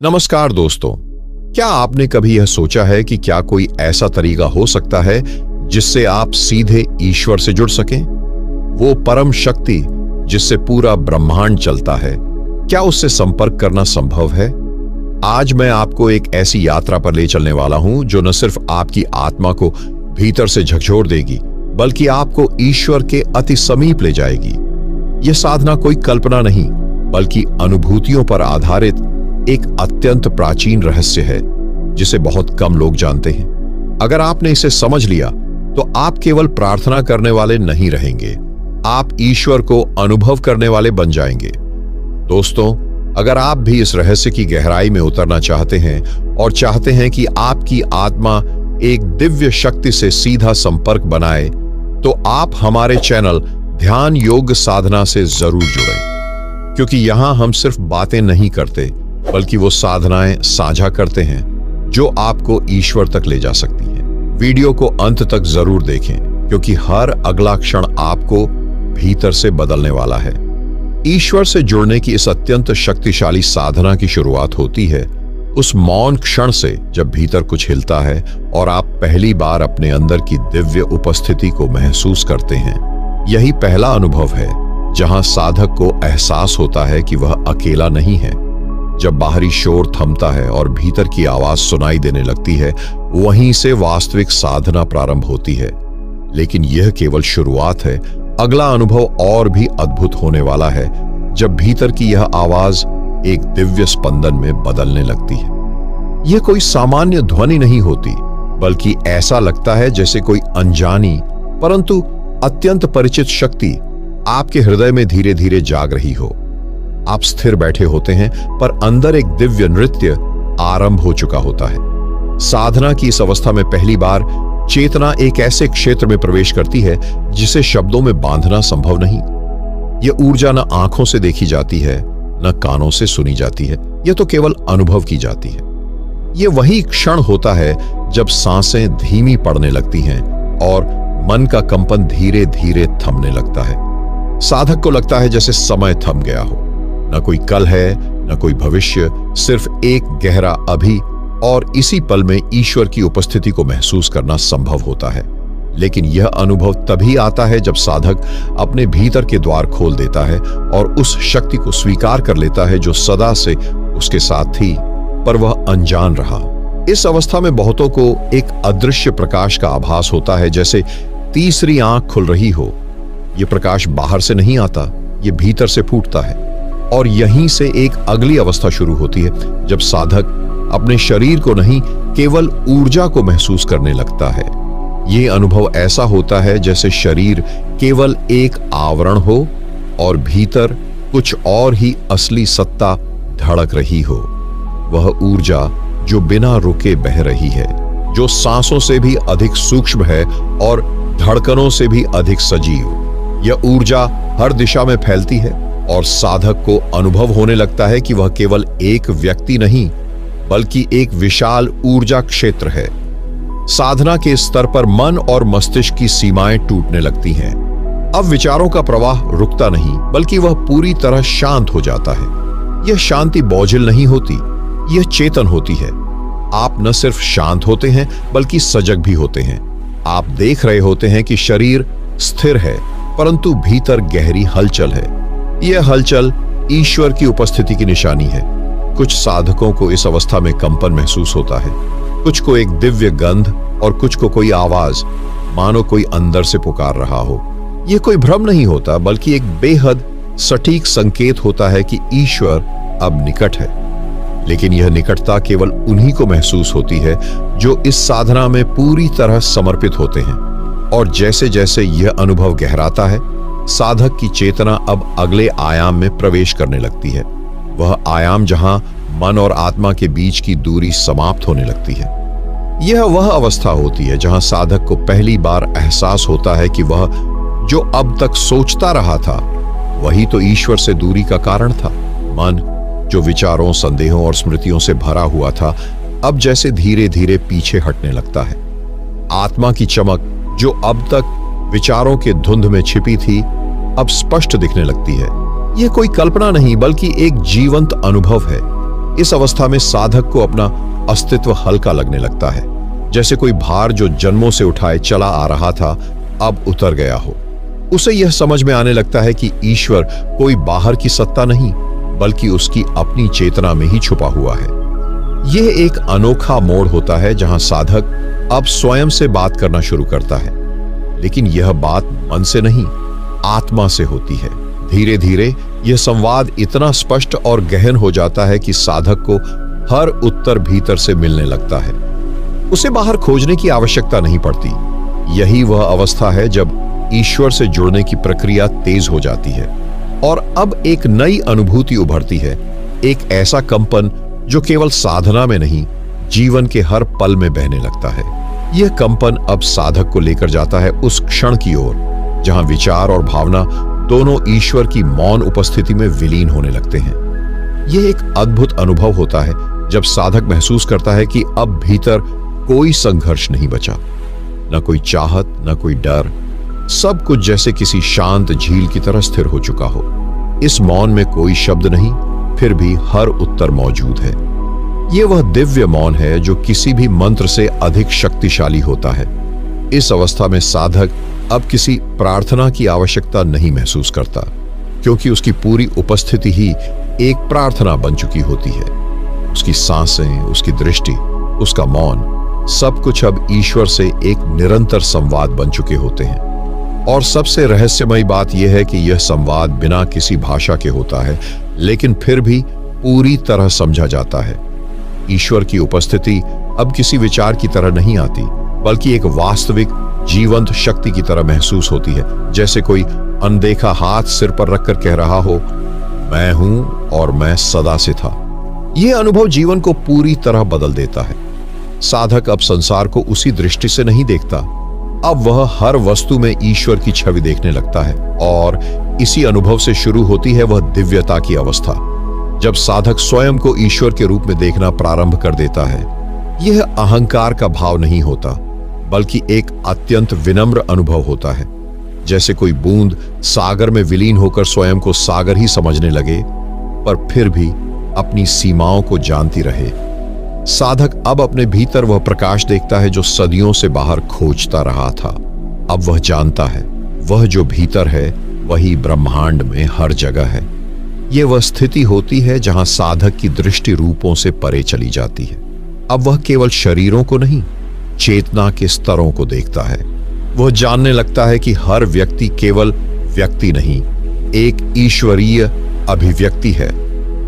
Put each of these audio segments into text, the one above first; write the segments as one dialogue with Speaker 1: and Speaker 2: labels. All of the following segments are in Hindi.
Speaker 1: नमस्कार दोस्तों, क्या आपने कभी यह सोचा है कि क्या कोई ऐसा तरीका हो सकता है जिससे आप सीधे ईश्वर से जुड़ सकें? वो परम शक्ति जिससे पूरा ब्रह्मांड चलता है, क्या उससे संपर्क करना संभव है? आज मैं आपको एक ऐसी यात्रा पर ले चलने वाला हूं जो न सिर्फ आपकी आत्मा को भीतर से झकझोर देगी, बल्कि आपको ईश्वर के अति समीप ले जाएगी। यह साधना कोई कल्पना नहीं, बल्कि अनुभूतियों पर आधारित एक अत्यंत प्राचीन रहस्य है जिसे बहुत कम लोग जानते हैं। अगर आपने इसे समझ लिया तो आप केवल प्रार्थना करने वाले नहीं रहेंगे, आप ईश्वर को अनुभव करने वाले बन जाएंगे। दोस्तों, अगर आप भी इस रहस्य की गहराई में उतरना चाहते हैं और चाहते हैं कि आपकी आत्मा एक दिव्य शक्ति से सीधा संपर्क बनाए, तो आप हमारे चैनल ध्यान योग साधना से जरूर जुड़ें, क्योंकि यहां हम सिर्फ बातें नहीं करते, बल्कि वो साधनाएं साझा करते हैं जो आपको ईश्वर तक ले जा सकती हैं। वीडियो को अंत तक जरूर देखें, क्योंकि हर अगला क्षण आपको भीतर से बदलने वाला है। ईश्वर से जुड़ने की इस अत्यंत शक्तिशाली साधना की शुरुआत होती है उस मौन क्षण से जब भीतर कुछ हिलता है और आप पहली बार अपने अंदर की दिव्य उपस्थिति को महसूस करते हैं। यही पहला अनुभव है जहां साधक को एहसास होता है कि वह अकेला नहीं है। जब बाहरी शोर थमता है और भीतर की आवाज सुनाई देने लगती है, वहीं से वास्तविक साधना प्रारंभ होती है। लेकिन यह केवल शुरुआत है। अगला अनुभव और भी अद्भुत होने वाला है जब भीतर की यह आवाज एक दिव्य स्पंदन में बदलने लगती है। यह कोई सामान्य ध्वनि नहीं होती, बल्कि ऐसा लगता है जैसे कोई अनजानी परंतु अत्यंत परिचित शक्ति आपके हृदय में धीरे धीरे जाग रही हो। आप स्थिर बैठे होते हैं, पर अंदर एक दिव्य नृत्य आरंभ हो चुका होता है। साधना की इस अवस्था में पहली बार चेतना एक ऐसे क्षेत्र में प्रवेश करती है जिसे शब्दों में बांधना संभव नहीं। यह ऊर्जा न आंखों से देखी जाती है, न कानों से सुनी जाती है, यह तो केवल अनुभव की जाती है। यह वही क्षण होता है जब सांसें धीमी पड़ने लगती हैं और मन का कंपन धीरे धीरे थमने लगता है। साधक को लगता है जैसे समय थम गया हो। न कोई कल है, न कोई भविष्य, सिर्फ एक गहरा अभी, और इसी पल में ईश्वर की उपस्थिति को महसूस करना संभव होता है। लेकिन यह अनुभव तभी आता है जब साधक अपने भीतर के द्वार खोल देता है और उस शक्ति को स्वीकार कर लेता है जो सदा से उसके साथ थी, पर वह अनजान रहा। इस अवस्था में बहुतों को एक अदृश्य प्रकाश का आभास होता है, जैसे तीसरी आंख खुल रही हो। यह प्रकाश बाहर से नहीं आता, यह भीतर से फूटता है। और यहीं से एक अगली अवस्था शुरू होती है जब साधक अपने शरीर को नहीं, केवल ऊर्जा को महसूस करने लगता है। यह अनुभव ऐसा होता है जैसे शरीर केवल एक आवरण हो और भीतर कुछ और ही असली सत्ता धड़क रही हो। वह ऊर्जा जो बिना रुके बह रही है, जो सांसों से भी अधिक सूक्ष्म है और धड़कनों से भी अधिक सजीव। यह ऊर्जा हर दिशा में फैलती है और साधक को अनुभव होने लगता है कि वह केवल एक व्यक्ति नहीं, बल्कि एक विशाल ऊर्जा क्षेत्र है। साधना के स्तर पर मन और मस्तिष्क की सीमाएं टूटने लगती हैं। अब विचारों का प्रवाह रुकता नहीं, बल्कि वह पूरी तरह शांत हो जाता है। यह शांति बोझिल नहीं होती, यह चेतन होती है। आप न सिर्फ शांत होते हैं, बल्कि सजग भी होते हैं। आप देख रहे होते हैं कि शरीर स्थिर है, परंतु भीतर गहरी हलचल है। यह हलचल ईश्वर की उपस्थिति की निशानी है। कुछ साधकों को इस अवस्था में कंपन महसूस होता है, कुछ को एक दिव्य गंध और कुछ को कोई आवाज, मानो कोई अंदर से पुकार रहा हो। यह कोई भ्रम नहीं होता, बल्कि एक बेहद सटीक संकेत होता है कि ईश्वर अब निकट है। लेकिन यह निकटता केवल उन्हीं को महसूस होती है जो इस साधना में पूरी तरह समर्पित होते हैं। और जैसे जैसे यह अनुभव गहराता है, साधक की चेतना अब अगले आयाम में प्रवेश करने लगती है। वह आयाम जहां मन और आत्मा के बीच की दूरी समाप्त होने लगती है। यह वह अवस्था होती है जहां साधक को पहली बार एहसास होता है कि वह जो अब तक सोचता रहा था, वही तो ईश्वर से दूरी का कारण था। मन जो विचारों, संदेहों और स्मृतियों से भरा हुआ था, अब जैसे धीरे धीरे पीछे हटने लगता है। आत्मा की चमक जो अब तक विचारों के धुंध में छिपी थी, अब स्पष्ट दिखने लगती है। यह कोई कल्पना नहीं, बल्कि एक जीवंत अनुभव है। इस अवस्था में साधक को अपना अस्तित्व हल्का लगने लगता है, जैसे कोई भार जो जन्मों से उठाए चला आ रहा था अब उतर गया हो। उसे यह समझ में आने लगता है कि ईश्वर कोई बाहर की सत्ता नहीं, बल्कि उसकी अपनी चेतना में ही छुपा हुआ है। यह एक अनोखा मोड़ होता है जहां साधक अब स्वयं से बात करना शुरू करता है, लेकिन यह बात मन से नहीं, आत्मा से होती है। धीरे धीरे यह संवाद इतना स्पष्ट और गहन हो जाता है कि साधक को हर उत्तर भीतर से मिलने लगता है। उसे बाहर खोजने की आवश्यकता नहीं पड़ती। यही वह अवस्था है जब ईश्वर से जुड़ने की प्रक्रिया तेज हो जाती है और अब एक नई अनुभूति उभरती है, एक ऐसा कंपन जो केवल साधना में नहीं, जीवन के हर पल में बहने लगता है। यह कंपन अब साधक को लेकर जाता है उस क्षण की ओर जहां विचार और भावना दोनों ईश्वर की मौन उपस्थिति में विलीन होने लगते हैं। यह एक अद्भुत अनुभव होता है जब साधक महसूस करता है कि अब भीतर कोई संघर्ष नहीं बचा, न कोई चाहत, न कोई डर। सब कुछ जैसे किसी शांत झील की तरह स्थिर हो चुका हो। इस मौन में कोई शब्द नहीं, फिर भी हर उत्तर मौजूद है। यह वह दिव्य मौन है जो किसी भी मंत्र से अधिक शक्तिशाली होता है। इस अवस्था में साधक अब किसी प्रार्थना की आवश्यकता नहीं महसूस करता, क्योंकि उसकी पूरी उपस्थिति ही एक प्रार्थना बन चुकी होती है। उसकी सांसें, उसकी दृष्टि, उसका मौन, सब कुछ अब ईश्वर से एक निरंतर संवाद बन चुके होते हैं। और सबसे रहस्यमयी बात यह है कि यह संवाद बिना किसी भाषा के होता है, लेकिन फिर भी पूरी तरह समझा जाता है। ईश्वर की उपस्थिति अब किसी विचार की तरह नहीं आती, बल्कि एक वास्तविक जीवंत शक्ति की तरह महसूस होती है, जैसे कोई अनदेखा हाथ सिर पर रखकर कह रहा हो, मैं हूं और मैं सदा से था। यह अनुभव जीवन को पूरी तरह बदल देता है। साधक अब संसार को उसी दृष्टि से नहीं देखता, अब वह हर वस्तु में ईश्वर की छवि देखने लगता है। और इसी अनुभव से शुरू होती है वह दिव्यता की अवस्था, जब साधक स्वयं को ईश्वर के रूप में देखना प्रारंभ कर देता है। यह अहंकार का भाव नहीं होता, बल्कि एक अत्यंत विनम्र अनुभव होता है, जैसे कोई बूंद सागर में विलीन होकर स्वयं को सागर ही समझने लगे, पर फिर भी अपनी सीमाओं को जानती रहे। साधक अब अपने भीतर वह प्रकाश देखता है जो सदियों से बाहर खोजता रहा था। अब वह जानता है, वह जो भीतर है वही ब्रह्मांड में हर जगह है। यह वह स्थिति होती है जहां साधक की दृष्टि रूपों से परे चली जाती है। अब वह केवल शरीरों को नहीं, चेतना के स्तरों को देखता है। वह जानने लगता है कि हर व्यक्ति केवल व्यक्ति नहीं, एक ईश्वरीय अभिव्यक्ति है।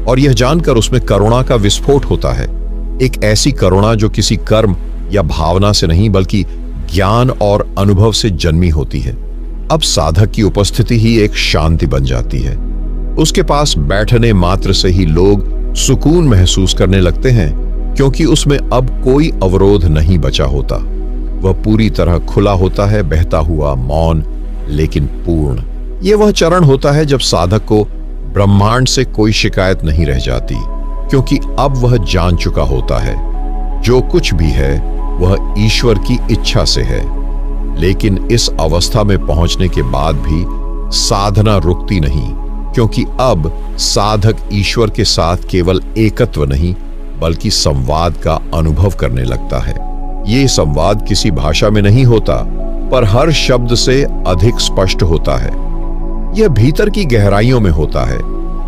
Speaker 1: और यह जानकर उसमें करुणा का विस्फोट होता है, एक ऐसी करुणा जो किसी कर्म या भावना से नहीं, बल्कि ज्ञान और अनुभव से जन्मी होती है। अब साधक की उपस्थिति ही एक शांति बन जाती है। उसके पास बैठने मात्र से ही लोग सुकून महसूस करने लगते हैं, क्योंकि उसमें अब कोई अवरोध नहीं बचा होता। वह पूरी तरह खुला होता है, बहता हुआ, मौन लेकिन पूर्ण। यह वह चरण होता है जब साधक को ब्रह्मांड से कोई शिकायत नहीं रह जाती, क्योंकि अब वह जान चुका होता है जो कुछ भी है वह ईश्वर की इच्छा से है। लेकिन इस अवस्था में पहुंचने के बाद भी साधना रुकती नहीं, क्योंकि अब साधक ईश्वर के साथ केवल एकत्व नहीं, बल्कि संवाद का अनुभव करने लगता है। ये संवाद किसी भाषा में नहीं होता, पर हर शब्द से अधिक स्पष्ट होता है। यह भीतर की गहराइयों में होता है,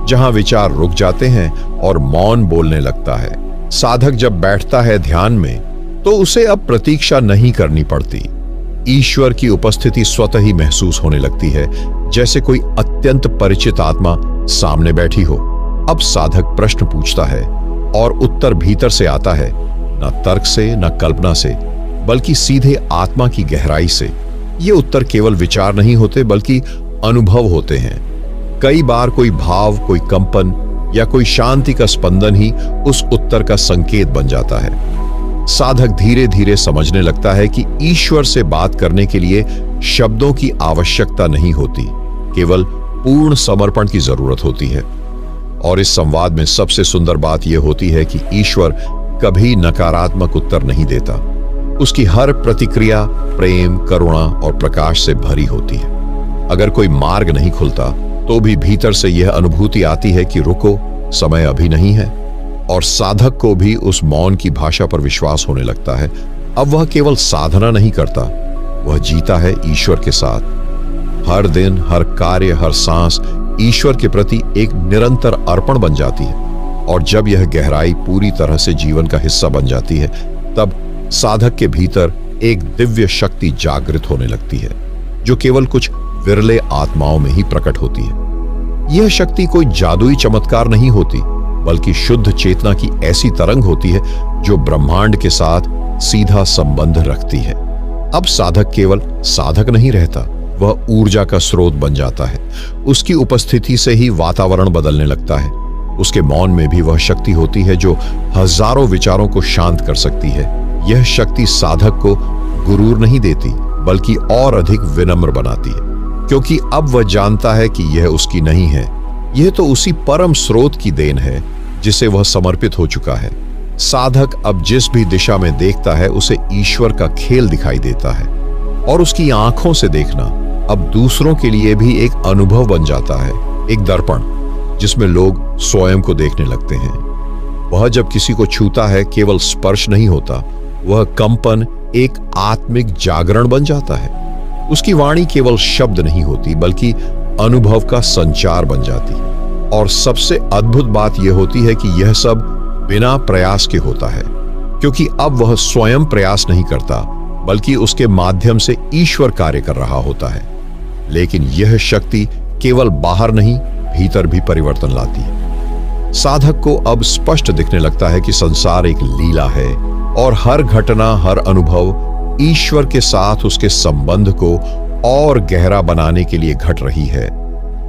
Speaker 1: जहां विचार रुक जाते हैं और मौन बोलने लगता है। साधक जब बैठता है ध्यान में, तो उसे अब प्रतीक्षा नहीं करनी पड़ती। ईश्वर की उपस्थिति स्वतः ही महसूस होने लगती है, जैसे कोई अत्यंत परिचित आत्मा सामने बैठी हो। अब साधक प्रश्न पूछता है और उत्तर भीतर से आता है, न तर्क से, न कल्पना से, बल्कि सीधे आत्मा की गहराई से। ये उत्तर केवल विचार नहीं होते, बल्कि अनुभव होते हैं। कई बार कोई भाव, कोई कंपन या कोई शांति का स्पंदन ही उस उत्तर का संकेत बन जाता है। साधक धीरे धीरे समझने लगता है कि ईश्वर से बात करने के लिए शब्दों की आवश्यकता नहीं होती, केवल पूर्ण समर्पण की जरूरत होती है। और इस संवाद में सबसे सुंदर बात यह होती है कि ईश्वर कभी नकारात्मक उत्तर नहीं देता। उसकी हर प्रतिक्रिया प्रेम, करुणा और प्रकाश से भरी होती है। अगर कोई मार्ग नहीं खुलता, तो भी भीतर से यह अनुभूति आती है कि रुको, समय अभी नहीं है। और साधक को भी उस मौन की भाषा पर विश्वास होने लगता है। अब वह केवल साधना नहीं करता, वह जीता है ईश्वर के साथ। हर दिन, हर कार्य, हर सांस ईश्वर के प्रति एक निरंतर अर्पण बन जाती है। और जब यह गहराई पूरी तरह से जीवन का हिस्सा बन जाती है, तब साधक के भीतर एक दिव्य शक्ति जागृत होने लगती है, जो केवल कुछ विरले आत्माओं में ही प्रकट होती है। यह शक्ति कोई जादुई चमत्कार नहीं होती, बल्कि शुद्ध चेतना की ऐसी तरंग होती है जो ब्रह्मांड के साथ सीधा संबंध रखती है। अब साधक केवल साधक नहीं रहता, वह ऊर्जा का स्रोत बन जाता है। उसकी उपस्थिति से ही वातावरण बदलने लगता है। उसके मौन में भी वह शक्ति होती है जो हजारों विचारों को शांत कर सकती है। यह शक्ति साधक को गुरूर नहीं देती, बल्कि और अधिक विनम्र बनाती है, क्योंकि अब वह जानता है कि यह उसकी नहीं है, यह तो उसी परम स्रोत की देन है जिसे वह समर्पित हो चुका है। साधक अब जिस भी दिशा में देखता है, उसे ईश्वर का खेल दिखाई देता है, और उसकी आंखों से देखना अब दूसरों के लिए भी एक अनुभव बन जाता है, एक दर्पण जिसमें लोग स्वयं को देखने लगते हैं। वह जब किसी को छूता है, केवल स्पर्श नहीं होता, वह कंपन एक आत्मिक जागरण बन जाता है। उसकी वाणी केवल शब्द नहीं होती, बल्कि अनुभव का संचार बन जाती है। और सबसे अद्भुत बात यह होती है कि यह सब बिना प्रयास के होता है, क्योंकि अब वह स्वयं प्रयास नहीं करता, बल्कि उसके माध्यम से ईश्वर कार्य कर रहा होता है। लेकिन यह शक्ति केवल बाहर नहीं, भीतर भी परिवर्तन लाती है। साधक को अब स्पष्ट दिखने लगता है कि संसार एक लीला है, और हर घटना, हर अनुभव ईश्वर के साथ उसके संबंध को और गहरा बनाने के लिए घट रही है।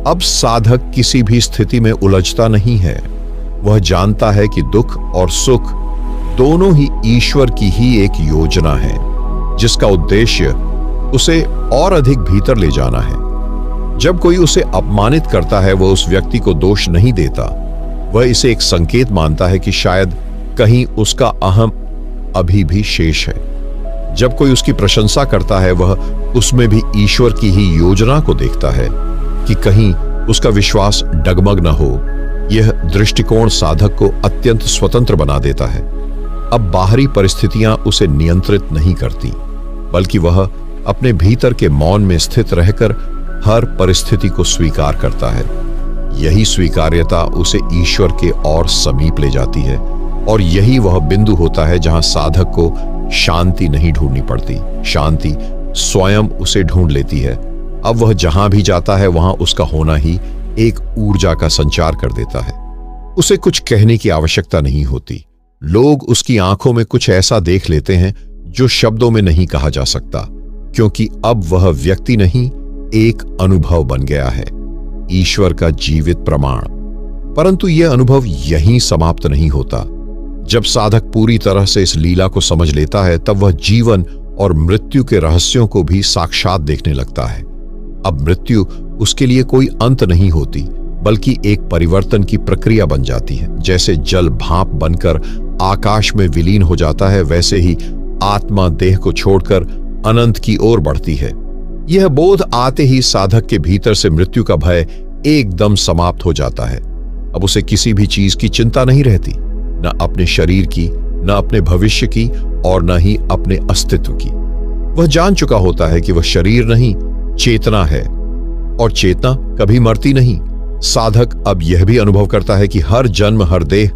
Speaker 1: अब साधक किसी भी स्थिति में उलझता नहीं है। वह जानता है कि दुख और सुख दोनों ही ईश्वर की ही एक योजना है, जिसका उद्देश्य उसे और अधिक भीतर ले जाना है। जब कोई उसे अपमानित करता है, वह उस व्यक्ति को दोष नहीं देता, वह इसे एक संकेत मानता है कि शायद कहीं उसका अहम अभी भी शेष है। जब कोई उसकी प्रशंसा करता है, वह उसमें भी ईश्वर की ही योजना को देखता है कि कहीं उसका विश्वास डगमग न हो। यह दृष्टिकोण साधक को अत्यंत स्वतंत्र बना देता है। अब बाहरी परिस्थितियां उसे नियंत्रित नहीं करती, बल्कि वह अपने भीतर के मौन में स्थित रहकर हर परिस्थिति को स्वीकार करता है। यही स्वीकार्यता उसे ईश्वर के और समीप ले जाती है, और यही वह बिंदु होता है जहां साधक को शांति नहीं ढूंढनी पड़ती, शांति स्वयं उसे ढूंढ लेती है। अब वह जहां भी जाता है, वहां उसका होना ही एक ऊर्जा का संचार कर देता है। उसे कुछ कहने की आवश्यकता नहीं होती। लोग उसकी आंखों में कुछ ऐसा देख लेते हैं जो शब्दों में नहीं कहा जा सकता, क्योंकि अब वह व्यक्ति नहीं, एक अनुभव बन गया है, ईश्वर का जीवित प्रमाण। परंतु यह अनुभव यहीं समाप्त नहीं होता। जब साधक पूरी तरह से इस लीला को समझ लेता है, तब वह जीवन और मृत्यु के रहस्यों को भी साक्षात देखने लगता है। अब मृत्यु उसके लिए कोई अंत नहीं होती, बल्कि एक परिवर्तन की प्रक्रिया बन जाती है। जैसे जल भाप बनकर आकाश में विलीन हो जाता है, वैसे ही आत्मा देह को छोड़कर अनंत की ओर बढ़ती है। यह बोध आते ही साधक के भीतर से मृत्यु का भय एकदम समाप्त हो जाता है। अब उसे किसी भी चीज की चिंता नहीं रहती, न अपने शरीर की, न अपने भविष्य की, और न ही अपने अस्तित्व की। वह जान चुका होता है कि वह शरीर नहीं, चेतना है, और चेतना कभी मरती नहीं। साधक अब यह भी अनुभव करता है कि हर जन्म, हर देह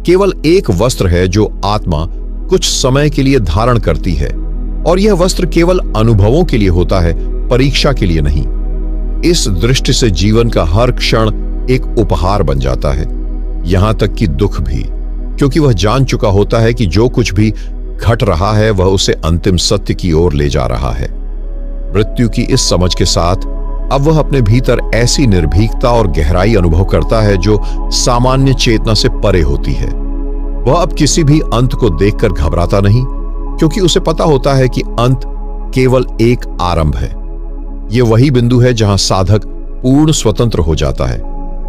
Speaker 1: केवल एक वस्त्र है जो आत्मा कुछ समय के लिए धारण करती है, और यह वस्त्र केवल अनुभवों के लिए होता है, परीक्षा के लिए नहीं। इस दृष्टि से जीवन का हर क्षण एक उपहार बन जाता है, यहां तक कि दुख भी, क्योंकि वह जान चुका होता है कि जो कुछ भी घट रहा है, वह उसे अंतिम सत्य की ओर ले जा रहा है। मृत्यु की इस समझ के साथ अब वह अपने भीतर ऐसी निर्भीकता और गहराई अनुभव करता है जो सामान्य चेतना से परे होती है। वह अब किसी भी अंत को देखकर घबराता नहीं, क्योंकि उसे पता होता है कि अंत केवल एक आरंभ है। यह वही बिंदु है जहां साधक पूर्ण स्वतंत्र हो जाता है,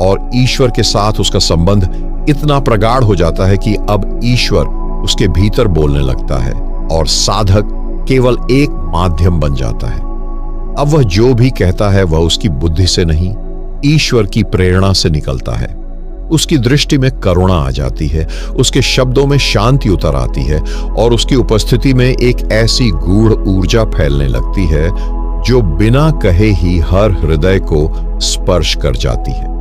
Speaker 1: और ईश्वर के साथ उसका संबंध इतना प्रगाढ़ हो जाता है कि अब ईश्वर उसके भीतर बोलने लगता है, और साधक केवल एक माध्यम बन जाता है। अब वह जो भी कहता है, वह उसकी बुद्धि से नहीं, ईश्वर की प्रेरणा से निकलता है। उसकी दृष्टि में करुणा आ जाती है, उसके शब्दों में शांति उतर आती है और उसकी उपस्थिति में एक ऐसी गूढ़ ऊर्जा फैलने लगती है जो बिना कहे ही हर हृदय को स्पर्श कर जाती है।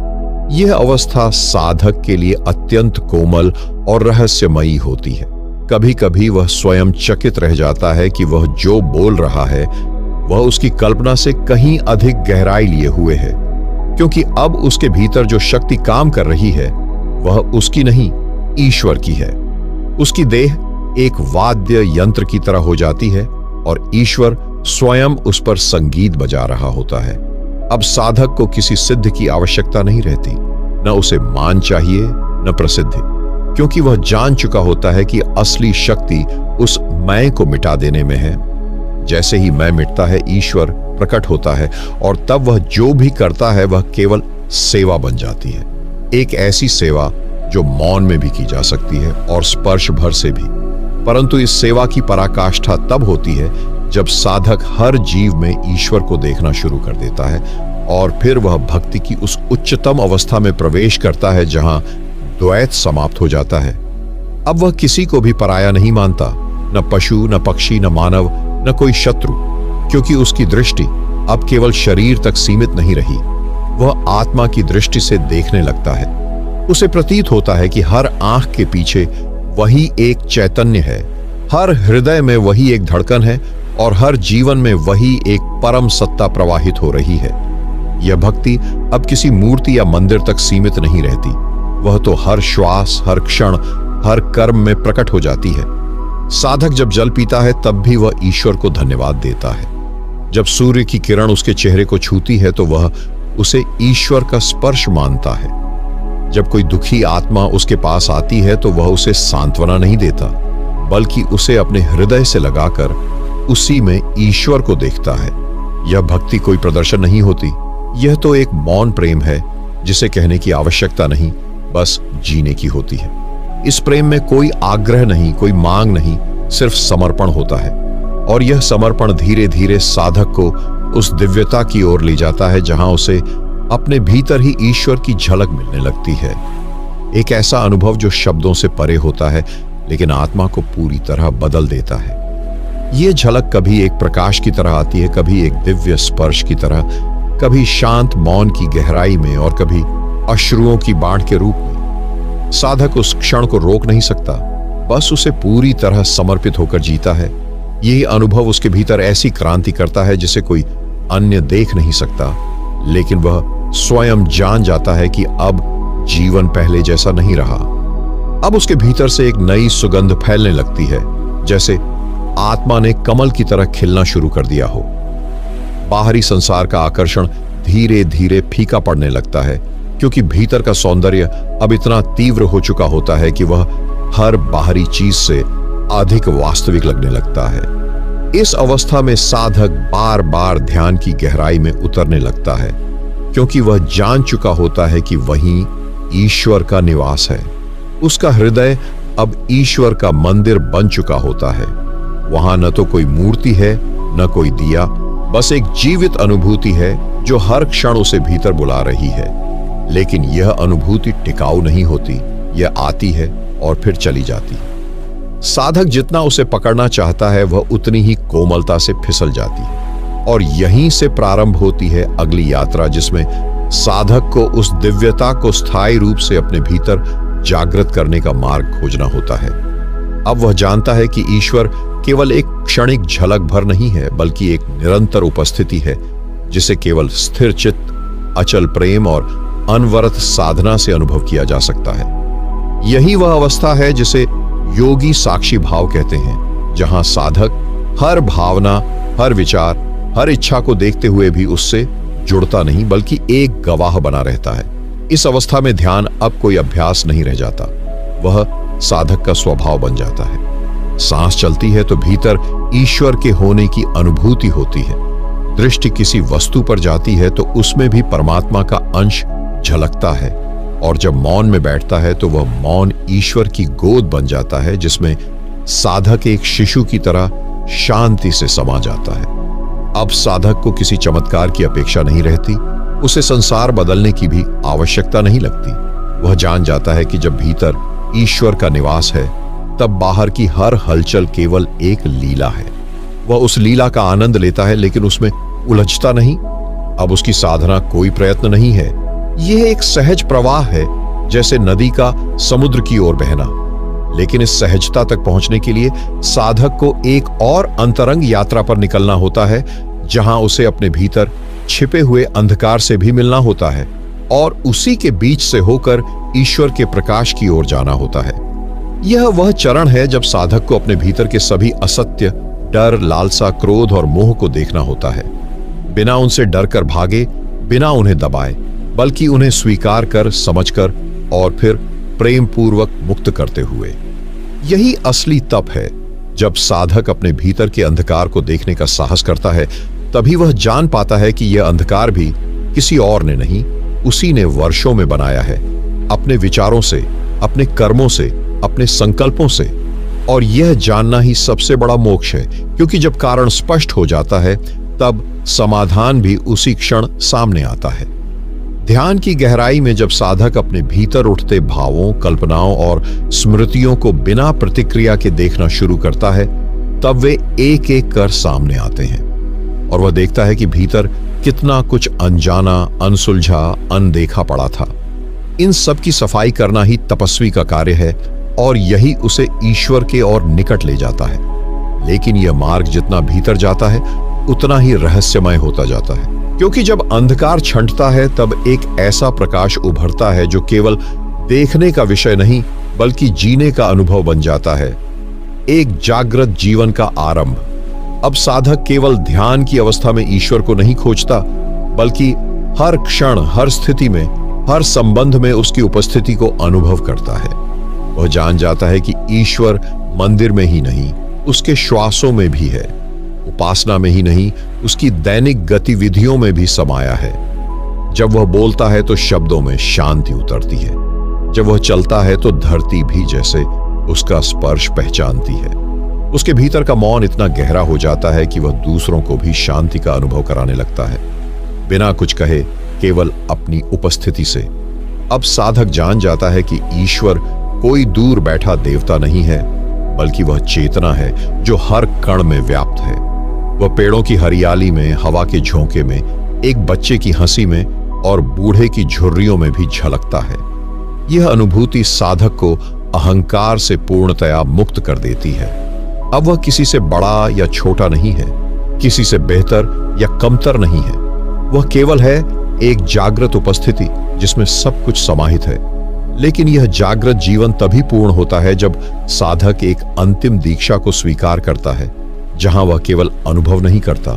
Speaker 1: यह अवस्था साधक के लिए अत्यंत कोमल और रहस्यमयी होती है। कभी कभी वह स्वयं चकित रह जाता है कि वह जो बोल रहा है वह उसकी कल्पना से कहीं अधिक गहराई लिए हुए है, क्योंकि अब उसके भीतर जो शक्ति काम कर रही है वह उसकी नहीं, ईश्वर की है। उसकी देह एक वाद्य यंत्र की तरह हो जाती है और ईश्वर स्वयं उस पर संगीत बजा रहा होता है। अब साधक को किसी सिद्ध की आवश्यकता नहीं रहती, न उसे मान चाहिए न प्रसिद्धि, क्योंकि वह जान चुका होता है कि असली शक्ति उस मैं को मिटा देने में है। जैसे ही मैं मिटता है, ईश्वर प्रकट होता है और तब वह जो भी करता है वह केवल सेवा बन जाती है। एक ऐसी सेवा जो मौन में भी की जा सकती है और स्पर्श भर से भी। परंतु इस सेवा की पराकाष्ठा तब होती है जब साधक हर जीव में ईश्वर को देखना शुरू कर देता है और फिर वह भक्ति की उस उच्चतम अवस्था में प्रवेश करता है जहां द्वैत समाप्त हो जाता है। अब वह किसी को भी पराया नहीं मानता, न पशु, न पक्षी, न मानव, न कोई शत्रु, क्योंकि उसकी दृष्टि अब केवल शरीर तक सीमित नहीं रही। वह आत्मा की दृष्टि से देखने लगता है। उसे प्रतीत होता है कि हर आंख के पीछे वही एक चैतन्य है, हर हृदय में वही एक धड़कन है और हर जीवन में वही एक परम सत्ता प्रवाहित हो रही है। यह भक्ति अब किसी मूर्ति या मंदिर तक सीमित नहीं रहती, वह तो हर श्वास, हर क्षण, हर कर्म में प्रकट हो जाती है। साधक जब जल पीता है तब भी वह ईश्वर को धन्यवाद देता है। जब सूर्य की किरण उसके चेहरे को छूती है तो वह उसे ईश्वर का स्पर्श मानता है। जब कोई दुखी आत्मा उसके पास आती है तो वह उसे सांत्वना नहीं देता, बल्कि उसे अपने हृदय से लगाकर उसी में ईश्वर को देखता है। यह भक्ति कोई प्रदर्शन नहीं होती, यह तो एक मौन प्रेम है जिसे कहने की आवश्यकता नहीं, बस जीने की होती है। इस प्रेम में कोई आग्रह नहीं, कोई मांग नहीं, सिर्फ समर्पण होता है और यह समर्पण धीरे धीरे साधक को उस दिव्यता की ओर ले जाता है जहां उसे अपने भीतर ही ईश्वर की झलक मिलने लगती है। एक ऐसा अनुभव जो शब्दों से परे होता है लेकिन आत्मा को पूरी तरह बदल देता है। यह झलक कभी एक प्रकाश की तरह आती है, कभी एक दिव्य स्पर्श की तरह, कभी शांत मौन की गहराई में और कभी अश्रुओं की बाढ़ के रूप में। साधक उस क्षण को रोक नहीं सकता, बस उसे पूरी तरह समर्पित होकर जीता है। यह अनुभव उसके भीतर ऐसी क्रांति करता है जिसे कोई अन्य देख नहीं सकता, लेकिन वह स्वयं जान जाता है कि अब जीवन पहले जैसा नहीं रहा। अब उसके भीतर से एक नई सुगंध फैलने लगती है, जैसे आत्मा ने कमल की तरह खिलना शुरू कर दिया हो। बाहरी संसार का आकर्षण धीरे धीरे फीका पड़ने लगता है, क्योंकि भीतर का सौंदर्य अब इतना तीव्र हो चुका होता है कि वह हर बाहरी चीज से अधिक वास्तविक लगने लगता है। इस अवस्था में साधक बार बार ध्यान की गहराई में उतरने लगता है, क्योंकि वह जान चुका होता है कि वहीं ईश्वर का निवास है। उसका हृदय अब ईश्वर का मंदिर बन चुका होता है। वहां न तो कोई मूर्ति है, न कोई दिया, बस एक जीवित अनुभूति है जो हर क्षण उसे भीतर बुला रही है। लेकिन यह अनुभूति टिकाऊ नहीं होती, यह आती है और फिर चली जाती है। साधक जितना उसे पकड़ना चाहता है वह उतनी ही कोमलता से फिसल जाती है और यहीं से प्रारंभ होती है अगली यात्रा, जिसमें साधक को उस दिव्यता को स्थायी रूप से अपने भीतर जागृत करने का मार्ग खोजना होता है। अब वह जानता है कि ईश्वर केवल एक क्षणिक झलक भर नहीं है, बल्कि एक निरंतर उपस्थिति है जिसे केवल स्थिर चित्त, अचल प्रेम और अनवरत साधना से अनुभव किया जा सकता है। यही वह अवस्था है जिसे योगी साक्षी भाव कहते हैं, जहां साधक हर भावना, हर विचार, हर इच्छा को देखते हुए भी उससे जुड़ता नहीं, बल्कि एक गवाह बना रहता है। इस अवस्था में ध्यान अब कोई अभ्यास नहीं रह जाता, वह साधक का स्वभाव बन जाता है। सांस चलती है तो भीतर ईश्वर के होने की अनुभूति होती है। दृष्टि किसी वस्तु पर जाती है तो उसमें भी परमात्मा का अंश झलकता है, और जब मौन में बैठता है तो वह मौन ईश्वर की गोद बन जाता है, जिसमें साधक एक शिशु की तरह शांति से समा जाता है। अब साधक को किसी चमत्कार की अपेक्षा नहीं रहती, उसे संसार बदलने की भी आवश्यकता नहीं लगती। वह जान जाता है कि जब भीतर ईश्वर का निवास है तब बाहर की हर हलचल केवल एक लीला है। वह उस लीला का आनंद लेता है लेकिन उसमें उलझता नहीं। अब उसकी साधना कोई प्रयत्न नहीं है, यह एक सहज प्रवाह है, जैसे नदी का समुद्र की ओर बहना। लेकिन इस सहजता तक पहुंचने के लिए साधक को एक और अंतरंग यात्रा पर निकलना होता है, जहां उसे अपने भीतर छिपे हुए अंधकार से भी मिलना होता है और उसी के बीच से होकर ईश्वर के प्रकाश की ओर जाना होता है। यह वह चरण है जब साधक को अपने भीतर के सभी असत्य, डर, लालसा, क्रोध और मोह को देखना होता है, बिना उनसे डर कर भागे, बिना उन्हें दबाए, बल्कि उन्हें स्वीकार कर, समझकर और फिर प्रेम पूर्वक मुक्त करते हुए। यही असली तप है। जब साधक अपने भीतर के अंधकार को देखने का साहस करता है, तभी वह जान पाता है कि यह अंधकार भी किसी और ने नहीं, उसी ने वर्षों में बनाया है, अपने विचारों से, अपने कर्मों से, अपने संकल्पों से। और यह जानना ही सबसे बड़ा मोक्ष है, क्योंकि जब कारण स्पष्ट हो जाता है तब समाधान भी उसी क्षण सामने आता है। ध्यान की गहराई में जब साधक अपने भीतर उठते भावों, कल्पनाओं और स्मृतियों को बिना प्रतिक्रिया के देखना शुरू करता है, तब वे एक एक कर सामने आते हैं और वह देखता है कि भीतर कितना कुछ अनजाना, अनसुलझा, अनदेखा पड़ा था। इन सब की सफाई करना ही तपस्वी का कार्य है और यही उसे ईश्वर के और निकट ले जाता है। लेकिन यह मार्ग जितना भीतर जाता है उतना ही रहस्यमय होता जाता है, क्योंकि जब अंधकार छंटता है तब एक ऐसा प्रकाश उभरता है जो केवल देखने का विषय नहीं बल्कि जीने का अनुभव बन जाता है, एक जागृत जीवन का आरंभ। अब साधक केवल ध्यान की अवस्था में ईश्वर को नहीं खोजता, बल्कि हर क्षण, हर स्थिति में, हर संबंध में उसकी उपस्थिति को अनुभव करता है। वह जान जाता है कि ईश्वर मंदिर में ही नहीं, उसके श्वासों में भी है, उपासना में ही नहीं, उसकी दैनिक गतिविधियों में भी समाया है। जब वह बोलता है तो शब्दों में शांति उतरती है, जब वह चलता है तो धरती भी जैसे उसका स्पर्श पहचानती है। उसके भीतर का मौन इतना गहरा हो जाता है कि वह दूसरों को भी शांति का अनुभव कराने लगता है, बिना कुछ कहे, केवल अपनी उपस्थिति से। अब साधक जान जाता है कि ईश्वर कोई दूर बैठा देवता नहीं है, बल्कि वह चेतना है जो हर कण में व्याप्त है। वह पेड़ों की हरियाली में, हवा के झोंके में, एक बच्चे की हंसी में और बूढ़े की झुर्रियों में भी झलकता है। यह अनुभूति साधक को अहंकार से पूर्णतया मुक्त कर देती है। अब वह किसी से बड़ा या छोटा नहीं है, किसी से बेहतर या कमतर नहीं है। वह केवल है एक जागृत उपस्थिति जिसमें सब कुछ समाहित है। लेकिन यह जागृत जीवन तभी पूर्ण होता है जब साधक एक अंतिम दीक्षा को स्वीकार करता है, जहां वह केवल अनुभव नहीं करता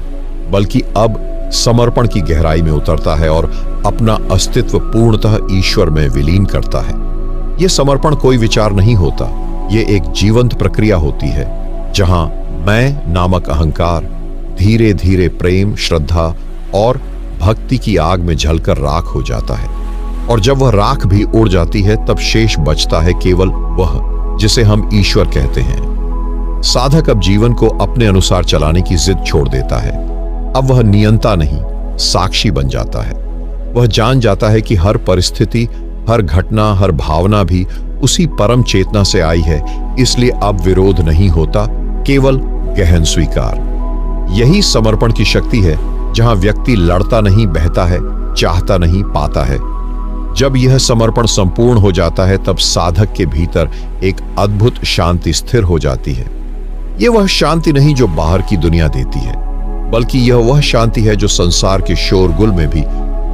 Speaker 1: बल्कि अब समर्पण की गहराई में उतरता है और अपना अस्तित्व पूर्णतः ईश्वर में विलीन करता है। यह समर्पण कोई विचार नहीं होता, यह एक जीवंत प्रक्रिया होती है, जहां मैं नामक अहंकार धीरे धीरे प्रेम, श्रद्धा और भक्ति की आग में जलकर राख हो जाता है। और जब वह राख भी उड़ जाती है तब शेष बचता है केवल वह जिसे हम ईश्वर कहते हैं। साधक अब जीवन को अपने अनुसार चलाने की जिद छोड़ देता है। अब वह नियंता नहीं, साक्षी बन जाता है। वह जान जाता है कि हर परिस्थिति, हर घटना, हर भावना भी उसी परम चेतना से आई है, इसलिए अब विरोध नहीं होता, केवल गहन स्वीकार। यही समर्पण की शक्ति है, जहां व्यक्ति लड़ता नहीं, बहता है, चाहता नहीं, पाता है। जब यह समर्पण संपूर्ण हो जाता है तब साधक के भीतर एक अद्भुत शांति स्थिर हो जाती है। यह वह शांति नहीं जो बाहर की दुनिया देती है, बल्कि यह वह शांति है जो संसार के शोरगुल में भी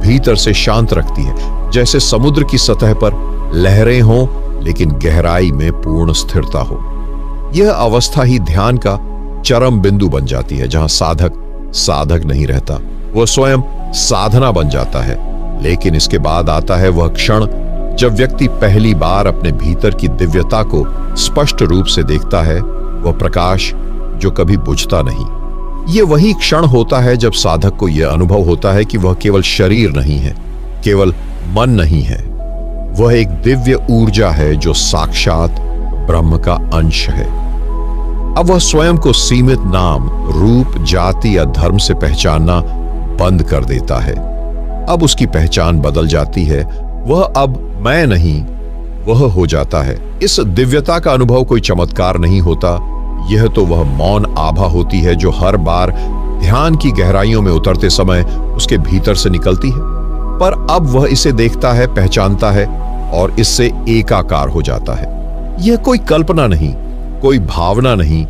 Speaker 1: भीतर से शांत रखती है। जैसे समुद्र की सतह पर लहरें हों लेकिन गहराई में पूर्ण स्थिरता हो। यह अवस्था ही ध्यान का चरम बिंदु बन जाती है, जहां साधक नहीं रहता, वह स्वयं साधना बन जाता है। लेकिन इसके बाद आता है वह क्षण जब व्यक्ति पहली बार अपने भीतर की दिव्यता को स्पष्ट रूप से देखता है, वह प्रकाश जो कभी बुझता नहीं। यह वही क्षण होता है जब साधक को यह अनुभव होता है कि वह केवल शरीर नहीं है, केवल मन नहीं है, वह एक दिव्य ऊर्जा है जो साक्षात ब्रह्म का अंश है। अब वह स्वयं को सीमित नाम, रूप, जाति या धर्म से पहचानना बंद कर देता है। अब उसकी पहचान बदल जाती है वह अब मैं नहीं, वह हो जाता है। इस दिव्यता का अनुभव कोई चमत्कार नहीं होता, यह तो वह मौन आभा होती है जो हर बार ध्यान की गहराइयों में उतरते समय उसके भीतर से निकलती है। पर अब वह इसे देखता है, पहचानता है और इससे एकाकार हो जाता है। यह कोई कल्पना नहीं, कोई भावना नहीं,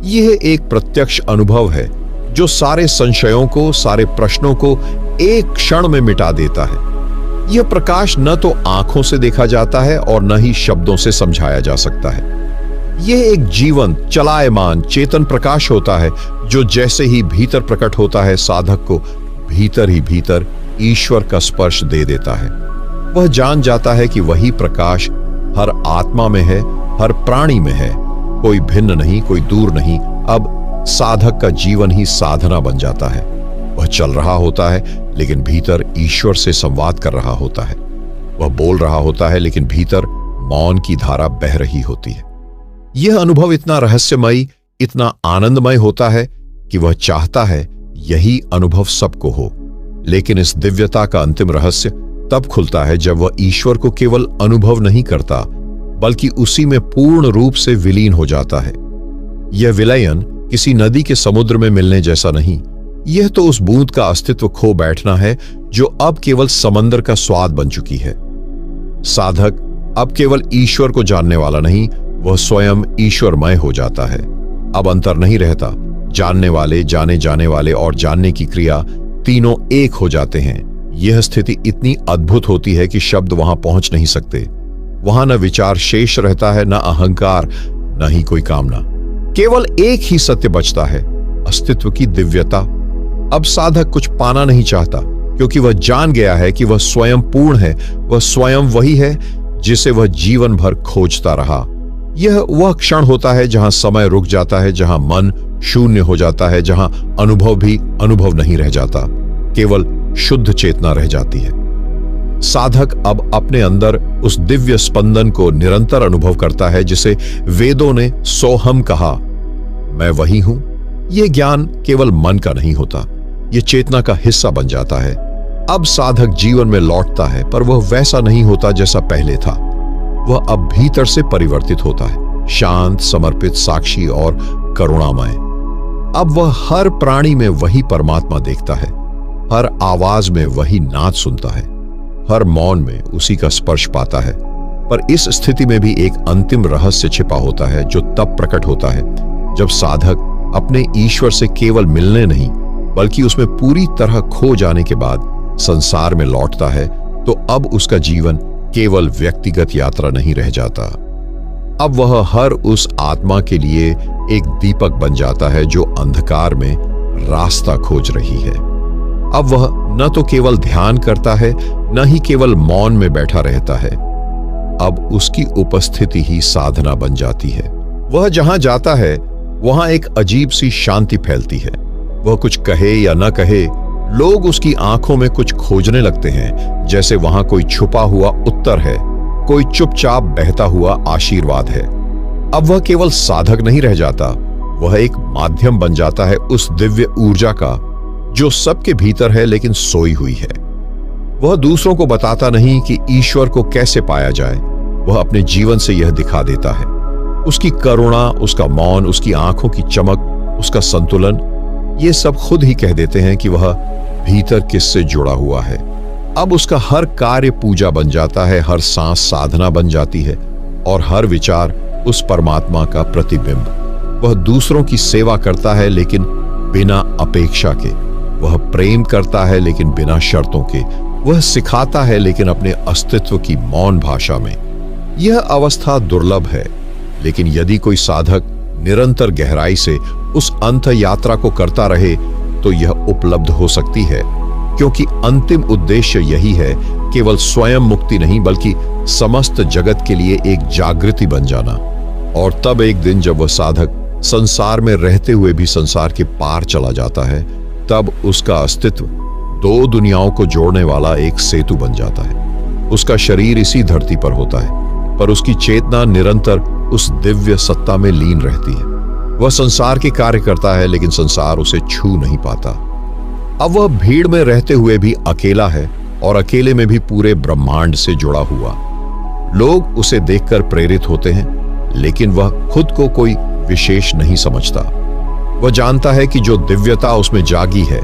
Speaker 1: यह एक प्रत्यक्ष अनुभव है जो सारे संशयों को, सारे प्रश्नों को एक क्षण में मिटा देता है। यह प्रकाश न तो आंखों से देखा जाता है और न ही शब्दों से समझाया जा सकता है। यह एक जीवंत, चलायमान, चेतन प्रकाश होता है जो जैसे ही भीतर प्रकट होता है, साधक को भीतर ही भीतर ईश्वर का स्पर्श दे देता है। वह जान जाता है कि वही प्रकाश हर आत्मा में है, हर प्राणी में है, कोई भिन्न नहीं, कोई दूर नहीं। अब साधक का जीवन ही साधना बन जाता है। वह चल रहा होता है लेकिन भीतर ईश्वर से संवाद कर रहा होता है। वह बोल रहा होता है लेकिन भीतर मौन की धारा बह रही होती है। यह अनुभव इतना रहस्यमयी, इतना आनंदमय होता है कि वह चाहता है यही अनुभव सबको हो। लेकिन इस दिव्यता का अंतिम रहस्य तब खुलता है जब वह ईश्वर को केवल अनुभव नहीं करता बल्कि उसी में पूर्ण रूप से विलीन हो जाता है। यह विलयन किसी नदी के समुद्र में मिलने जैसा नहीं, यह तो उस बूंद का अस्तित्व खो बैठना है जो अब केवल समंदर का स्वाद बन चुकी है। साधक अब केवल ईश्वर को जानने वाला नहीं, वह स्वयं ईश्वरमय हो जाता है। अब अंतर नहीं रहता, जानने वाले, जाने जाने वाले और जानने की क्रिया तीनों एक हो जाते हैं। यह स्थिति इतनी अद्भुत होती है कि शब्द वहां पहुंच नहीं सकते। वहां न विचार शेष रहता है, न अहंकार, न ही कोई कामना। केवल एक ही सत्य बचता है, अस्तित्व की दिव्यता। अब साधक कुछ पाना नहीं चाहता क्योंकि वह जान गया है कि वह स्वयं पूर्ण है, वह स्वयं वही है जिसे वह जीवन भर खोजता रहा। यह वह क्षण होता है जहां समय रुक जाता है, जहां मन शून्य हो जाता है, जहां अनुभव भी अनुभव नहीं रह जाता, केवल शुद्ध चेतना रह जाती है। साधक अब अपने अंदर उस दिव्य स्पंदन को निरंतर अनुभव करता है जिसे वेदों ने सोहम कहा, मैं वही हूं। यह ज्ञान केवल मन का नहीं होता, यह चेतना का हिस्सा बन जाता है। अब साधक जीवन में लौटता है पर वह वैसा नहीं होता जैसा पहले था। वह अब भीतर से परिवर्तित होता है, शांत, समर्पित, साक्षी और करुणामय। अब वह हर प्राणी में वही परमात्मा देखता है, हर आवाज में वही नाद सुनता है, हर मौन में उसी का स्पर्श पाता है। पर इस स्थिति में भी एक अंतिम रहस्य छिपा होता है जो तब प्रकट होता है जब साधक अपने ईश्वर से केवल मिलने नहीं बल्कि उसमें पूरी तरह खो जाने के बाद संसार में लौटता है। तो अब उसका जीवन केवल व्यक्तिगत यात्रा नहीं रह जाता, अब वह हर उस आत्मा के लिए एक दीपक बन जाता है जो अंधकार में रास्ता खोज रही है। अब वह न तो केवल ध्यान करता है, न ही केवल मौन में बैठा रहता है, अब उसकी उपस्थिति ही साधना बन जाती है। वह जहां जाता है वहां एक अजीब सी शांति फैलती है। वह कुछ कहे या न कहे, लोग उसकी आंखों में कुछ खोजने लगते हैं, जैसे वहां कोई छुपा हुआ उत्तर है, कोई चुपचाप बहता हुआ आशीर्वाद है। अब वह केवल साधक नहीं रह जाता, वह एक माध्यम बन जाता है उस दिव्य ऊर्जा का जो सबके भीतर है लेकिन सोई हुई है। वह दूसरों को बताता नहीं कि ईश्वर को कैसे पाया जाए, वह अपने जीवन से यह दिखा देता है। उसकी करुणा, उसका मौन, उसकी आंखों की चमक, उसका संतुलन, ये सब खुद ही कह देते हैं कि वह भीतर किससे जुड़ा हुआ है। अब उसका हर कार्य पूजा बन जाता है, हर सांस साधना बन जाती है और हर विचार उस परमात्मा का प्रतिबिंब। वह दूसरों की सेवा करता है लेकिन बिना अपेक्षा के, वह प्रेम करता है लेकिन बिना शर्तों के, वह सिखाता है लेकिन अपने अस्तित्व की मौन भाषा में। यह अवस्था दुर्लभ है, लेकिन यदि कोई साधक निरंतर गहराई से उस अंत यात्रा को करता रहे तो यह उपलब्ध हो सकती है, क्योंकि अंतिम उद्देश्य यही है, केवल स्वयं मुक्ति नहीं बल्कि समस्त जगत के लिए एक जागृति बन जाना। और तब एक दिन जब वह साधक संसार में रहते हुए भी संसार के पार चला जाता है, तब उसका अस्तित्व दो दुनियाओं को जोड़ने वाला एक सेतु बन जाता है। उसका शरीर इसी धरती पर होता है, पर उसकी चेतना निरंतर उस दिव्य सत्ता में लीन रहती है। वह संसार के कार्य करता है लेकिन संसार उसे छू नहीं पाता। अब वह भीड़ में रहते हुए भी अकेला है और अकेले में भी पूरे ब्रह्मांड से जुड़ा हुआ। लोग उसे देखकर प्रेरित होते हैं, लेकिन वह खुद को कोई विशेष नहीं समझता। वह जानता है कि जो दिव्यता उसमें जागी है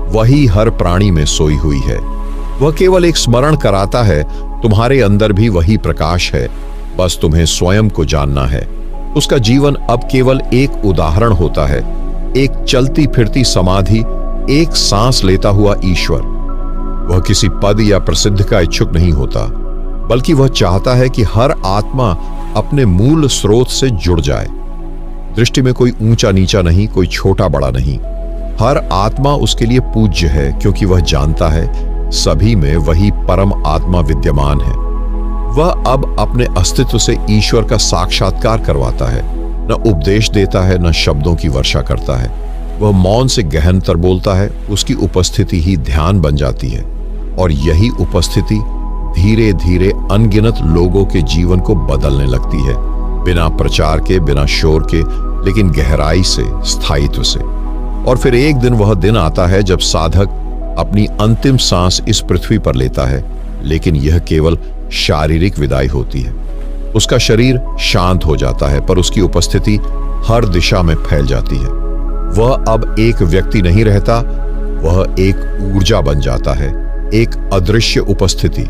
Speaker 1: वही हर प्राणी में सोई हुई है। वह केवल एक स्मरण कराता है, तुम्हारे अंदर भी वही प्रकाश है, बस तुम्हें स्वयं को जानना है। उसका जीवन अब केवल एक उदाहरण होता है, एक चलती फिरती समाधि, एक सांस लेता हुआ ईश्वर। वह किसी पद या प्रसिद्ध का इच्छुक नहीं होता, बल्कि वह चाहता है कि हर आत्मा अपने मूल स्रोत से जुड़ जाए। दृष्टि में कोई ऊंचा नीचा नहीं, कोई छोटा बड़ा नहीं। हर आत्मा उसके लिए पूज्य है, क्योंकि वह जानता है सभी में वही परम आत्मा विद्यमान है। वह अब अपने अस्तित्व से ईश्वर का साक्षात्कार करवाता है, न उपदेश देता है, न शब्दों की वर्षा करता है। वह मौन से गहनतर बोलता है, उसकी उपस्थिति ही ध्यान बन जाती है, और यही उपस्थिति धीरे धीरे अनगिनत लोगों के जीवन को बदलने लगती है, बिना प्रचार के, बिना शोर के, लेकिन गहराई से, स्थायित्व से। और फिर एक दिन वह दिन आता है जब साधक अपनी अंतिम सांस इस पृथ्वी पर लेता है, लेकिन यह केवल शारीरिक विदाई होती है। उसका शरीर शांत हो जाता है, पर उसकी उपस्थिति हर दिशा में फैल जाती है। वह अब एक व्यक्ति नहीं रहता, वह एक ऊर्जा बन जाता है, एक अदृश्य उपस्थिति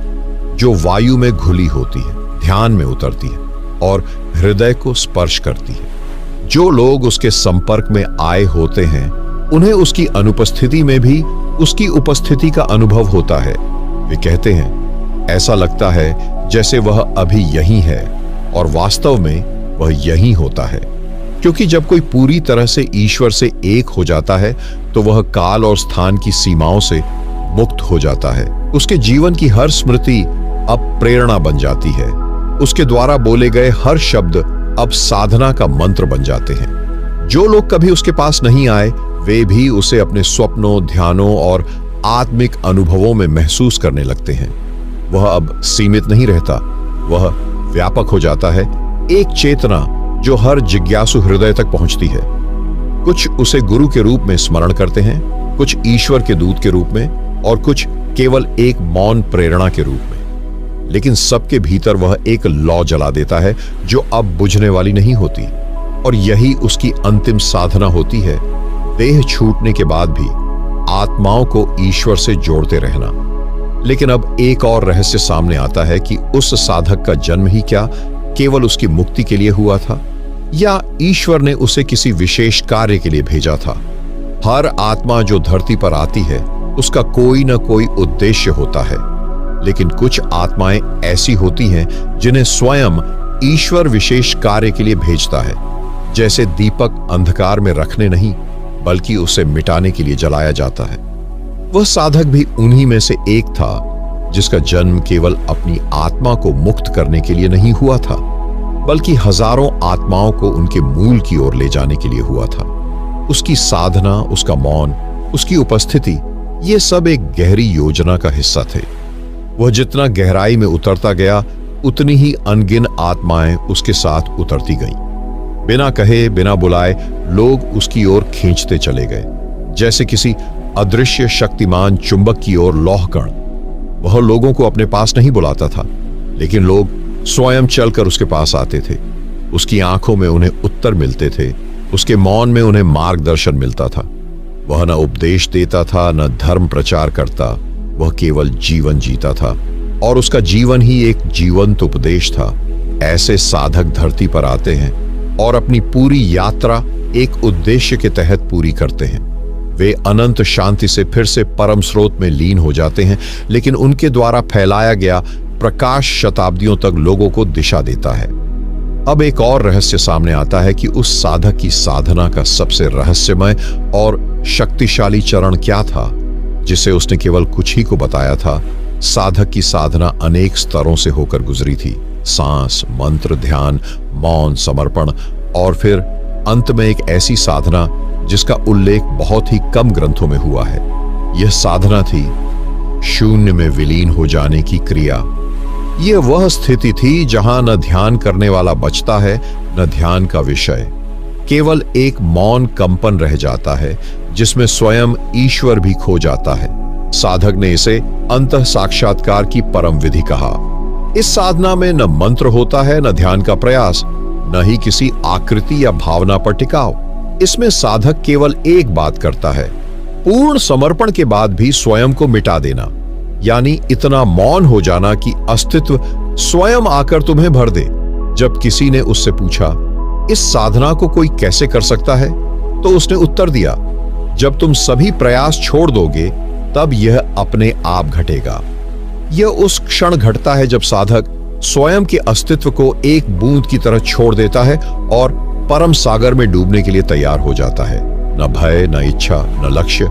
Speaker 1: जो वायु में घुली होती है, ध्यान में उतरती है और हृदय को स्पर्श करती है। जो लोग उसके संपर्क में आए होते हैं, उन्हें उसकी अनुपस्थिति में भी उसकी उपस्थिति का अनुभव होता है। वे कहते हैं, ऐसा लगता है जैसे वह अभी यहीं है, और वास्तव में वह यहीं होता है। क्योंकि जब कोई पूरी तरह से ईश्वर से एक हो जाता है, तो वह काल और स्थान की सीमाओं से मुक्त हो जाता है। उसके जीवन की हर स्मृति अब प्रेरणा बन जाती है। उसके द्वारा बोले गए हर शब्द अब साधना का मंत्र बन जाते हैं। जो लोग कभी उसके पास नहीं आए, वे भी उसे अपने स्वप्नों, ध्यानों और आत्मिक अनुभवों में महसूस करने लगते हैं। वह अब सीमित नहीं रहता, वह व्यापक हो जाता है, एक चेतना जो हर जिज्ञासु हृदय तक पहुंचती है। कुछ उसे गुरु के रूप में स्मरण करते हैं, कुछ ईश्वर के दूत के रूप में, और कुछ केवल एक मौन प्रेरणा के रूप में। लेकिन सबके भीतर वह एक लौ जला देता है जो अब बुझने वाली नहीं होती, और यही उसकी अंतिम साधना होती है, देह छूटने के बाद भी आत्माओं को ईश्वर से जोड़ते रहना। लेकिन अब एक और रहस्य सामने आता है कि उस साधक का जन्म ही क्या केवल उसकी मुक्ति के लिए हुआ था, या ईश्वर ने उसे किसी विशेष कार्य के लिए भेजा था। हर आत्मा जो धरती पर आती है, उसका कोई न कोई उद्देश्य होता है, लेकिन कुछ आत्माएं ऐसी होती हैं जिन्हें स्वयं ईश्वर विशेष कार्य के लिए भेजता है। जैसे दीपक अंधकार में रखने नहीं, बल्कि उसे मिटाने के लिए जलाया जाता है। वह साधक भी उन्हीं में से एक था, जिसका जन्म केवल अपनी आत्मा को मुक्त करने के लिए नहीं हुआ था, बल्कि हजारों आत्माओं को उनके मूल की ओर ले जाने के लिए हुआ था। उसकी साधना, उसका मौन, उसकी उपस्थिति, ये सब एक गहरी योजना का हिस्सा थे। वह जितना गहराई में उतरता गया, उतनी ही अनगिन आत्माएं उसके साथ उतरती गईं। बिना कहे, बिना बुलाए लोग उसकी ओर खींचते चले गए, जैसे किसी अदृश्य शक्तिमान चुंबक की ओर लौह कण। वह लोगों को अपने पास नहीं बुलाता था, लेकिन लोग स्वयं चलकर उसके पास आते थे। उसकी आंखों में उन्हें उत्तर मिलते थे, उसके मौन में उन्हें मार्गदर्शन मिलता था। वह न उपदेश देता था, न धर्म प्रचार करता, वह केवल जीवन जीता था, और उसका जीवन ही एक जीवंत उपदेश था। ऐसे साधक धरती पर आते हैं और अपनी पूरी यात्रा एक उद्देश्य के तहत पूरी करते हैं। वे अनंत शांति से फिर से परम स्रोत में लीन हो जाते हैं, लेकिन उनके द्वारा फैलाया गया प्रकाश शताब्दियों तक लोगों को दिशा देता है। अब एक और रहस्य सामने आता है कि उस साधक की साधना का सबसे रहस्यमय और शक्तिशाली चरण क्या था, जिसे उसने केवल कुछ ही को बताया था। साधक की साधना अनेक स्तरों से होकर गुजरी थी, सांस, मंत्र, ध्यान, मौन, समर्पण, और फिर अंत में एक ऐसी साधना जिसका उल्लेख बहुत ही कम ग्रंथों में हुआ है। यह साधना थी शून्य में विलीन हो जाने की क्रिया। यह वह स्थिति थी जहां न ध्यान करने वाला बचता है, न ध्यान का विषय। केवल एक मौन कंपन रह जाता है, जिसमें स्वयं ईश्वर भी खो जाता है। साधक ने इसे अंतः साक्षात्कार की परम विधि कहा। इस साधना में न मंत्र होता है, न ध्यान का प्रयास, न ही किसी आकृति या भावना पर टिकाव। इसमें साधक केवल एक बात करता है, पूर्ण समर्पण के बाद भी स्वयं को मिटा देना, यानी इतना मौन हो जाना कि अस्तित्व स्वयं आकर तुम्हें भर दे। जब किसी ने उससे पूछा, इस साधना को कोई कैसे कर सकता है, तो उसने उत्तर दिया, जब तुम सभी प्रयास छोड़ दोगे तब यह अपने आप घटेगा। यह उस क्षण घटता है जब साधक स्वयं के अस्तित्व को एक बूंद की तरह छोड़ देता है और परम सागर में डूबने के लिए तैयार हो जाता है। न भय, न इच्छा, न लक्ष्य,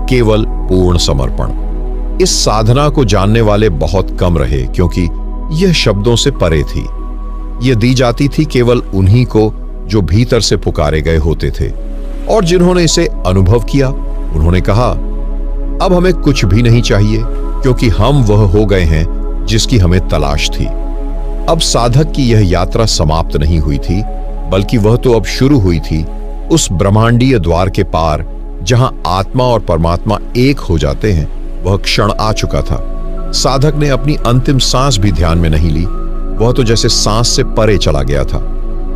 Speaker 1: केवल पूर्ण समर्पण। इस साधना को जानने वाले बहुत कम रहे, क्योंकि यह शब्दों से परे थी। यह दी जाती थी केवल उन्हीं को जो भीतर से पुकारे गए होते थे, और जिन्होंने इसे अनुभव किया उन्होंने कहा, अब हमें कुछ भी नहीं चाहिए, क्योंकि हम वह हो गए हैं जिसकी हमें तलाश थी। अब साधक की यह यात्रा समाप्त नहीं हुई थी, बल्कि वह तो अब शुरू हुई थी उस ब्रह्मांडीय द्वार के पार जहां आत्मा और परमात्मा एक हो जाते हैं। वह क्षण आ चुका था। साधक ने अपनी अंतिम सांस भी ध्यान में नहीं ली। वह तो जैसे सांस से परे चला गया था।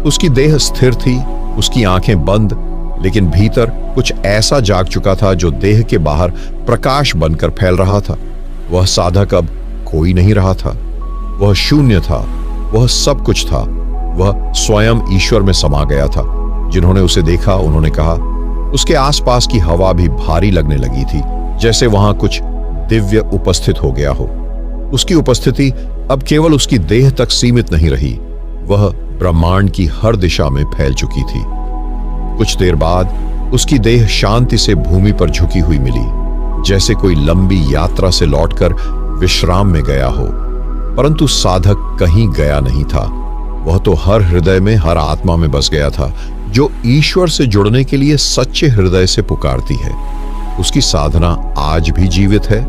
Speaker 1: उसकी देह स्थिर थी, उसकी आंखें बंद, लेकिन भीतर कुछ ऐसा जाग चुका था जो देह के बाहर प्रकाश बनकर फैल रहा था। वह साधक अब कोई नहीं रहा था। वह शून्य था, वह सब कुछ था। वह स्वयं ईश्वर में समा गया था। जिन्होंने उसे देखा उन्होंने कहा, उसके आसपास की हवा भी भारी लगने लगी थी, जैसे वहां कुछ दिव्य उपस्थित हो गया हो। उसकी उपस्थिति अब केवल उसकी देह तक सीमित नहीं रही, वह ब्रह्मांड की हर दिशा में फैल चुकी थी। कुछ देर बाद उसकी देह शांति से भूमि पर झुकी हुई मिली, जैसे कोई लंबी यात्रा से लौटकर विश्राम में गया हो। परंतु साधक कहीं गया नहीं था। वह तो हर हृदय में, हर आत्मा में बस गया था, जो ईश्वर से जुड़ने के लिए सच्चे हृदय से पुकारती है। उसकी साधना आज भी जीवित है।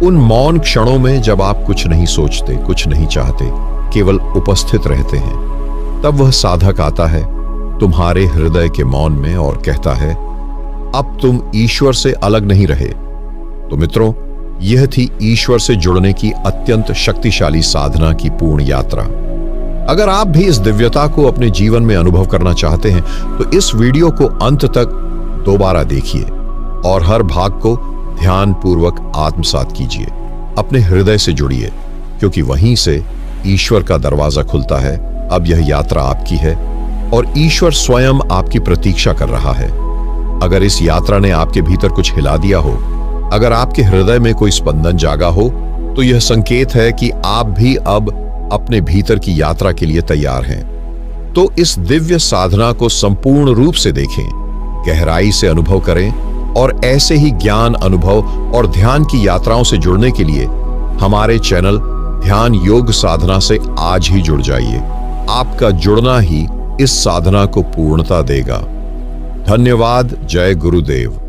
Speaker 1: उन मौन क्षणों में जब आप कुछ नहीं सोचते, कुछ नहीं चाहते, केवल उपस्थित रहते हैं, तब वह साधक आता है तुम्हारे हृदय के मौन में और कहता है, अब तुम ईश्वर से अलग नहीं रहे। तो मित्रों, यह थी ईश्वर से जुड़ने की अत्यंत शक्तिशाली साधना की पूर्ण यात्रा। अगर आप भी इस दिव्यता को अपने जीवन में अनुभव करना चाहते हैं तो इस वीडियो को अंत तक दोबारा देखिए और हर भाग को ध्यान पूर्वक आत्मसात कीजिए। अपने हृदय से जुड़िए, क्योंकि वहीं से ईश्वर का दरवाजा खुलता है। अब यह यात्रा आपकी है और ईश्वर स्वयं आपकी प्रतीक्षा कर रहा है। अगर इस यात्रा ने आपके भीतर कुछ हिला दिया हो, अगर आपके हृदय में कोई स्पंदन जागा हो, तो यह संकेत है कि आप भी अब अपने भीतर की यात्रा के लिए तैयार हैं। तो इस दिव्य साधना को संपूर्ण रूप से देखें, गहराई से अनुभव करें और ऐसे ही ज्ञान, अनुभव और ध्यान की यात्राओं से जुड़ने के लिए हमारे चैनल ध्यान योग साधना से आज ही जुड़ जाइए। आपका जुड़ना ही इस साधना को पूर्णता देगा। धन्यवाद। जय गुरुदेव।